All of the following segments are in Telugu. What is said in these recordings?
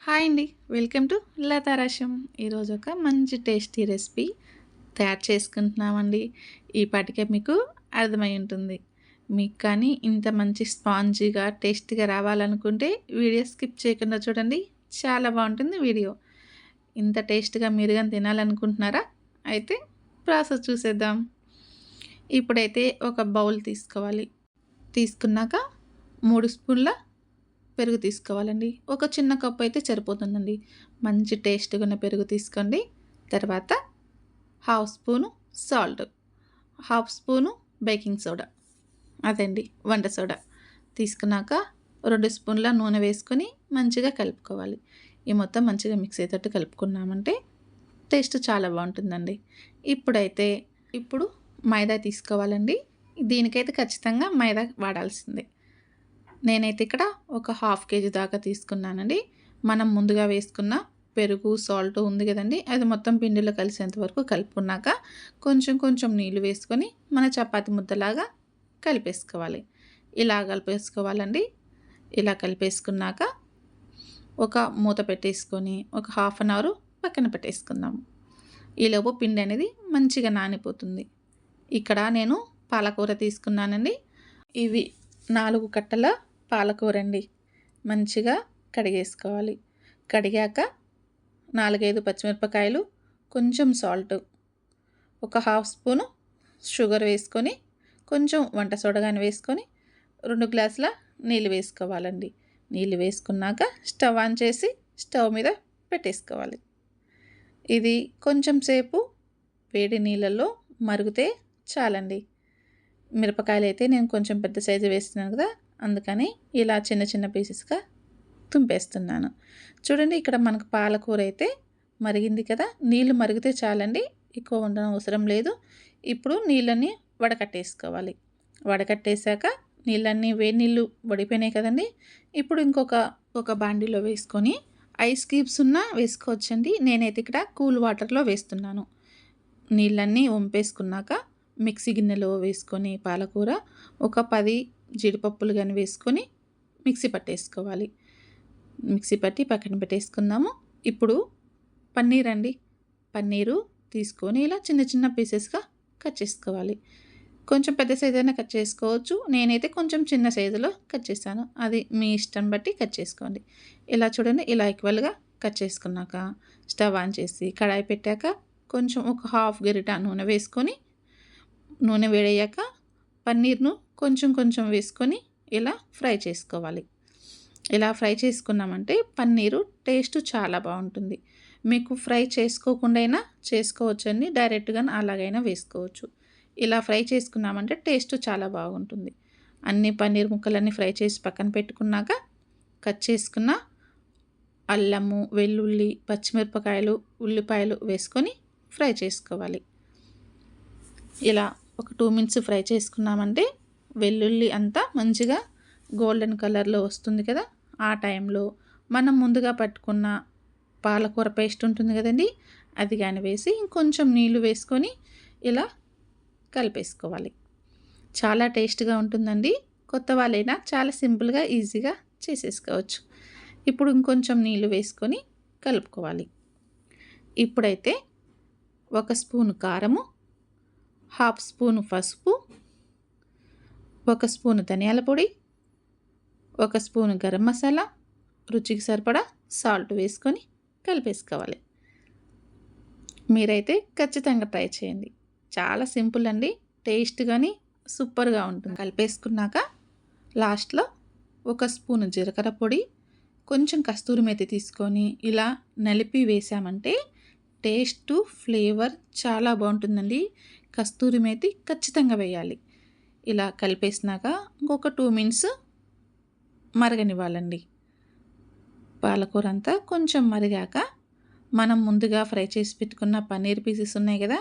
హాయ్ అండి. వెల్కమ్ టు లతారాశం. ఈరోజు ఒక మంచి టేస్టీ రెసిపీ తయారు చేసుకుంటున్నామండి. ఈ పాటికే మీకు అర్థమై ఉంటుంది. మీకు కానీ ఇంత మంచి స్పాంజీగా టేస్టీగా రావాలనుకుంటే వీడియో స్కిప్ చేయకుండా చూడండి. చాలా బాగుంటుంది వీడియో. ఇంత టేస్ట్గా మీరు కానీ తినాలనుకుంటున్నారా? అయితే ప్రాసెస్ చూసేద్దాం. ఇప్పుడైతే ఒక బౌల్ తీసుకోవాలి. తీసుకున్నాక 3 స్పూన్ల పెరుగు తీసుకోవాలండి. ఒక చిన్న కప్పు అయితే సరిపోతుందండి. మంచి టేస్ట్గా ఉన్న పెరుగు తీసుకోండి. తర్వాత half spoon salt, half spoon baking soda, అదండి వంట సోడా తీసుకున్నాక 2 స్పూన్ల నూనె వేసుకొని మంచిగా కలుపుకోవాలి. ఈ మొత్తం మంచిగా మిక్స్ అయ్యేటట్టు కలుపుకున్నామంటే టేస్ట్ చాలా బాగుంటుందండి. ఇప్పుడు మైదా తీసుకోవాలండి. దీనికైతే ఖచ్చితంగా మైదా వాడాల్సిందే. నేనైతే ఇక్కడ ఒక హాఫ్ కేజీ దాకా తీసుకున్నానండి. మనం ముందుగా వేసుకున్న పెరుగు సాల్ట్ ఉంది కదండి, అది మొత్తం పిండిలో కలిసేంత వరకు కలుపుకున్నాక కొంచెం కొంచెం నీళ్ళు వేసుకొని మన చపాతి ముద్దలాగా కలిపేసుకోవాలి. ఇలా కలిపేసుకోవాలండి. ఇలా కలిపేసుకున్నాక ఒక మూత పెట్టేసుకొని ఒక హాఫ్ అన్ అవర్ పక్కన పెట్టేసుకుందాము. ఈలోపు పిండి అనేది మంచిగా నానిపోతుంది. ఇక్కడ నేను పాలకూర తీసుకున్నానండి. ఇవి 4 కట్టల పాలకూర అండి. మంచిగా కడిగేసుకోవాలి. కడిగాక 4-5 పచ్చిమిరపకాయలు, కొంచెం సాల్ట్, ఒక హాఫ్ స్పూను షుగర్ వేసుకొని కొంచెం వంట సోడా వేసుకొని 2 గ్లాసుల నీళ్ళు వేసుకోవాలండి. నీళ్ళు వేసుకున్నాక స్టవ్ ఆన్ చేసి స్టవ్ మీద పెట్టేసుకోవాలి. ఇది కొంచెం సేపు వేడి నీళ్ళల్లో మరిగితే చాలండి. మిరపకాయలు అయితే నేను కొంచెం పెద్ద సైజు వేస్తున్నాను కదా, అందుకని ఇలా చిన్న చిన్న పీసెస్గా తుంపేస్తున్నాను. చూడండి, ఇక్కడ మనకు పాలకూర అయితే మరిగింది కదా. నీళ్ళు మరిగితే చాలండి, ఎక్కువ ఉండడం అవసరం లేదు. ఇప్పుడు నీళ్ళని వడకట్టేసుకోవాలి. వడకట్టేశాక నీళ్ళన్నీ వేడి నీళ్ళు వడిపోయినాయి కదండి. ఇప్పుడు ఒక బాండీలో వేసుకొని ఐస్ క్యూబ్స్ ఉన్నా వేసుకోవచ్చండి. నేనైతే ఇక్కడ కూల్ వాటర్లో వేస్తున్నాను. నీళ్ళన్నీ వంపేసుకున్నాక మిక్సీ గిన్నెలో వేసుకొని పాలకూర ఒక 10 జీడిపప్పులు కానీ వేసుకొని మిక్సీ పట్టేసుకోవాలి. మిక్సీ పట్టి పక్కన పెట్టేసుకుందాము. ఇప్పుడు పన్నీరు తీసుకొని ఇలా చిన్న చిన్న పీసెస్గా కట్ చేసుకోవాలి. కొంచెం పెద్ద సైజు అయినా కట్ చేసుకోవచ్చు. నేనైతే కొంచెం చిన్న సైజులో కట్ చేశాను. అది మీ ఇష్టం బట్టి కట్ చేసుకోండి. ఇలా చూడండి, ఇలా ఈక్వల్గా కట్ చేసుకున్నాక స్టవ్ ఆన్ చేసి కడాయి పెట్టాక కొంచెం ఒక హాఫ్ గరిట నూనె వేసుకొని, నూనె వేడయ్యాక పన్నీర్ను కొంచెం కొంచెం వేసుకొని ఇలా ఫ్రై చేసుకోవాలి. ఇలా ఫ్రై చేసుకున్నామంటే పన్నీరు టేస్ట్ చాలా బాగుంటుంది. మీకు ఫ్రై చేసుకోకుండా అయినా చేసుకోవచ్చండి, డైరెక్ట్గా అలాగైనా వేసుకోవచ్చు. ఇలా ఫ్రై చేసుకున్నామంటే టేస్ట్ చాలా బాగుంటుంది. అన్ని పన్నీర్ ముక్కలన్నీ ఫ్రై చేసి పక్కన పెట్టుకున్నాక కట్ చేసుకున్న అల్లము, వెల్లుల్లి, పచ్చిమిరపకాయలు, ఉల్లిపాయలు వేసుకొని ఫ్రై చేసుకోవాలి. ఇలా ఒక 2 మినిట్స్ ఫ్రై చేసుకున్నామంటే వెల్లుల్లి అంతా మంచిగా గోల్డెన్ కలర్లో వస్తుంది కదా. ఆ టైంలో మనం ముందుగా పట్టుకున్న పాలకూర పేస్ట్ ఉంటుంది కదండి, అది కానీ వేసి ఇంకొంచెం నీళ్ళు వేసుకొని ఇలా కలిపేసుకోవాలి. చాలా టేస్ట్గా ఉంటుందండి. కొత్త వాళ్ళైనా చాలా సింపుల్గా ఈజీగా చేసేసుకోవచ్చు. ఇప్పుడు ఇంకొంచెం నీళ్ళు వేసుకొని కలుపుకోవాలి. ఇప్పుడైతే 1 స్పూను కారము, హాఫ్ స్పూను పసుపు, 1 స్పూను ధనియాల పొడి, 1 స్పూను గరం మసాలా, రుచికి సరిపడా సాల్ట్ వేసుకొని కలిపేసుకోవాలి. మీరైతే ఖచ్చితంగా ట్రై చేయండి. చాలా సింపుల్ అండి. టేస్ట్ కానీ సూపర్గా ఉంటుంది. కలిపేసుకున్నాక లాస్ట్లో 1 స్పూను జీలకర్ర పొడి, కొంచెం కస్తూరి మేతి తీసుకొని ఇలా నలిపి వేసామంటే టేస్ట్ ఫ్లేవర్ చాలా బాగుంటుందండి. కస్తూరి మేతి ఖచ్చితంగా వేయాలి. ఇలా కలిపేసినాక ఇంకొక 2 మినిట్స్ మరగనివ్వాలండి. పాలకూర అంతా కొంచెం మరిగాక మనం ముందుగా ఫ్రై చేసి పెట్టుకున్న పన్నీర్ పీసెస్ ఉన్నాయి కదా,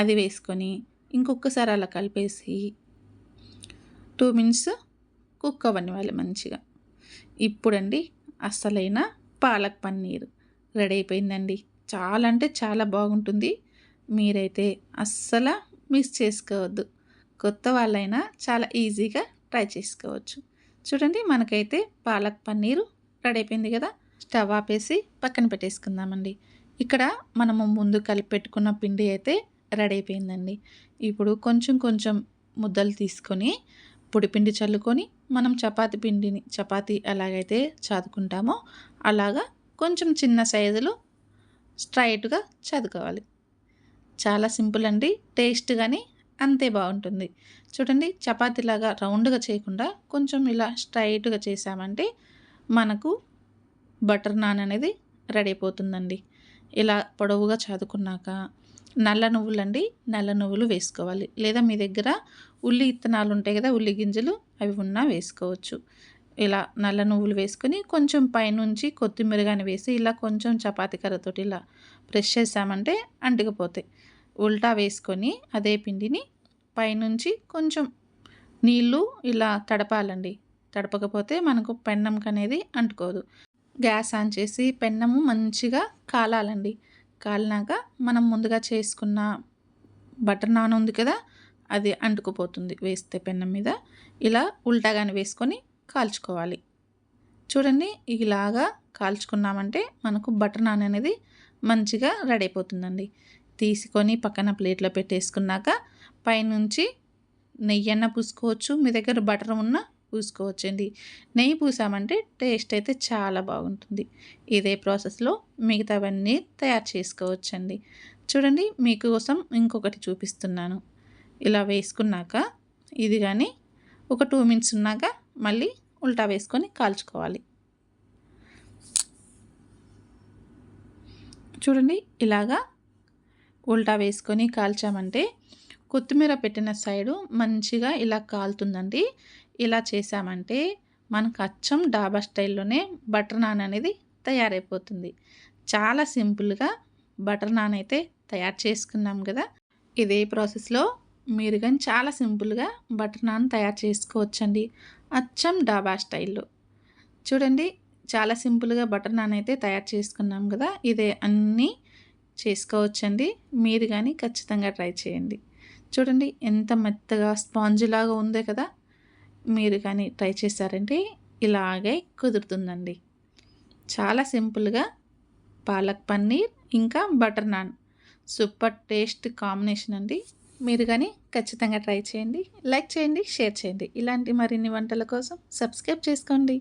అది వేసుకొని ఇంకొకసారి అలా కలిపేసి 2 మినిట్స్ కుక్ అవ్వనివ్వాలి మంచిగా. ఇప్పుడండి అసలైన పాలక్ పన్నీర్ రెడీ అయిపోయిందండి. చాలా అంటే చాలా బాగుంటుంది. మీరైతే అస్సలు మిస్ చేసుకోవద్దు. కొత్త వాళ్ళైనా చాలా ఈజీగా ట్రై చేసుకోవచ్చు. చూడండి, మనకైతే పాలక్ పన్నీరు రెడీ అయిపోయింది కదా. స్టవ్ ఆపేసి పక్కన పెట్టేసుకుందామండి. ఇక్కడ మనము ముందు కలిపి పెట్టుకున్న పిండి అయితే రెడీ అయిపోయిందండి. ఇప్పుడు కొంచెం కొంచెం ముద్దలు తీసుకొని పొడిపిండి చల్లుకొని మనం చపాతీ ఎలాగైతే చాదుకుంటామో అలాగా కొంచెం చిన్న సైజులో స్ట్రైట్‌గా చదుకోవాలి. చాలా సింపుల్ అండి. టేస్ట్ గానీ అంతే బావుంటుంది. చూడండి చపాతీలాగా రౌండ్‌గా చేయకుండా కొంచెం ఇలా స్ట్రైట్‌గా చేశామంటే మనకు బటర్ నాన్ అనేది రెడీ అయిపోతుందండి. ఇలా పొడవుగా చాదుకున్నాక నల్ల నువ్వులు వేసుకోవాలి. లేదా మీ దగ్గర ఉల్లి ఇత్తనాలు ఉంటాయి కదా, ఉల్లి గింజలు అవి ఉన్నా వేసుకోవచ్చు. ఇలా నల్ల నువ్వులు వేసుకొని కొంచెం పైనుంచి కొత్తిమీర గాని వేసి ఇలా కొంచెం చపాతీ కర్రతోటి ఇలా ప్రెస్ చేసామంటే అంటుకుపోతాయి. ఉల్టా వేసుకొని అదే పిండిని పైనుంచి కొంచెం నీళ్ళు ఇలా తడపాలండి. తడపకపోతే మనకు పెన్నంకనేది అంటుకోదు. గ్యాస్ ఆన్ చేసి పెన్నము మంచిగా కాలాలండి. కాలినాక మనం ముందుగా చేసుకున్న బటర్ నాన్ ఉంది కదా, అది అంటుకుపోతుంది వేస్తే పెన్నం మీద. ఇలా ఉల్టాగానే వేసుకొని కాల్చుకోవాలి. చూడండి ఇలాగా కాల్చుకున్నామంటే మనకు బటర్ నాన్ అనేది మంచిగా రెడీ అయిపోతుందండి. తీసుకొని పక్కన ప్లేట్లో పెట్టేసుకున్నాక పైనుంచి నెయ్యన్న పూసుకోవచ్చు. మీ దగ్గర బటర్ ఉన్నా పూసుకోవచ్చండి. నెయ్యి పూసామంటే టేస్ట్ అయితే చాలా బాగుంటుంది. ఇదే ప్రాసెస్లో మిగతావన్నీ తయారు చేసుకోవచ్చండి. చూడండి మీకోసం ఇంకొకటి చూపిస్తున్నాను. ఇలా వేసుకున్నాక ఇది కానీ ఒక 2 మినిట్స్ ఉన్నాక మళ్ళీ ఉల్టా వేసుకొని కాల్చుకోవాలి. చూడండి ఇలాగా ఉల్టా వేసుకొని కాల్చామంటే కొత్తిమీర పెట్టిన సైడు మంచిగా ఇలా కాలుతుందండి. ఇలా చేసామంటే మనకు అచ్చం డాబా స్టైల్లోనే బటర్ నాన్ అనేది తయారైపోతుంది. చాలా సింపుల్గా బటర్ నాన్ అయితే తయారు చేసుకున్నాం కదా. ఇదే ప్రాసెస్లో మీరు కానీ చాలా సింపుల్గా బటర్ నాన్ తయారు చేసుకోవచ్చండి, అచ్చం డాబా స్టైల్లో. చూడండి చాలా సింపుల్గా బటర్ నాన్ అయితే తయారు చేసుకున్నాం కదా. ఇదే అన్నీ చేసుకోవచ్చండి. మీరు కానీ ఖచ్చితంగా ట్రై చేయండి. చూడండి ఎంత మెత్తగా స్పాంజ్ లాగా ఉందే కదా. మీరు కానీ ట్రై చేశారంటే ఇలాగే కుదురుతుందండి. చాలా సింపుల్గా పాలక్ పన్నీర్ ఇంకా butter non super taste combination అండి. మీరు కానీ ఖచ్చితంగా ట్రై చేయండి. లైక్ చేయండి, షేర్ చేయండి. ఇలాంటి మరిన్ని వంటల కోసం సబ్స్క్రైబ్ చేసుకోండి.